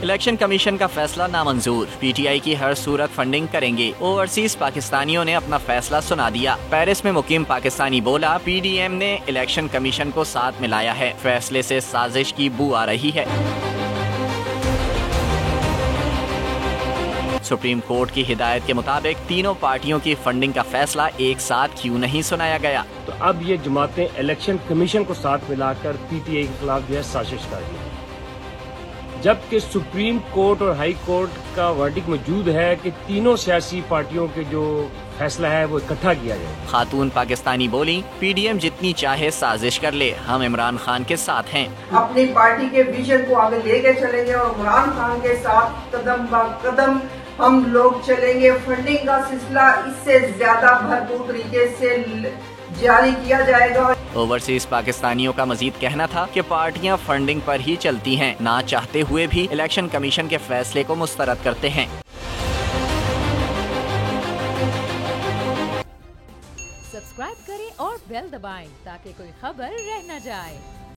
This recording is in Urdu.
الیکشن کمیشن کا فیصلہ نامنظور، پی ٹی آئی کی ہر صورت فنڈنگ کریں گے۔ اوورسیز پاکستانیوں نے اپنا فیصلہ سنا دیا، پیرس میں مقیم پاکستانی بولا پی ڈی ایم نے الیکشن کمیشن کو ساتھ ملایا ہے، فیصلے سے سازش کی بو آ رہی ہے۔ سپریم کورٹ کی ہدایت کے مطابق تینوں پارٹیوں کی فنڈنگ کا فیصلہ ایک ساتھ کیوں نہیں سنایا گیا؟ تو اب یہ جماعتیں الیکشن کمیشن کو ساتھ ملا کر پی ٹی آئی کے خلاف سازش کر رہی ہیں، جبکہ سپریم کورٹ اور ہائی کورٹ کا ورڈکٹ موجود ہے کہ تینوں سیاسی پارٹیوں کے جو فیصلہ ہے وہ اکٹھا کیا جائے۔ خاتون پاکستانی بولی پی ڈی ایم جتنی چاہے سازش کر لے، ہم عمران خان کے ساتھ ہیں۔ اپنی پارٹی کے ویژن کو آگے لے کے چلیں گے اور عمران خان کے ساتھ قدم با قدم ہم لوگ چلیں گے۔ فنڈنگ کا سلسلہ اس سے زیادہ بھرپور طریقے سے جاری کیا جائے گا۔ اوورسیز پاکستانیوں کا مزید کہنا تھا کہ پارٹیاں فنڈنگ پر ہی چلتی ہیں، نہ چاہتے ہوئے بھی الیکشن کمیشن کے فیصلے کو مسترد کرتے ہیں۔ سبسکرائب کریں اور بیل دبائیں تاکہ کوئی خبر رہ نہ جائے۔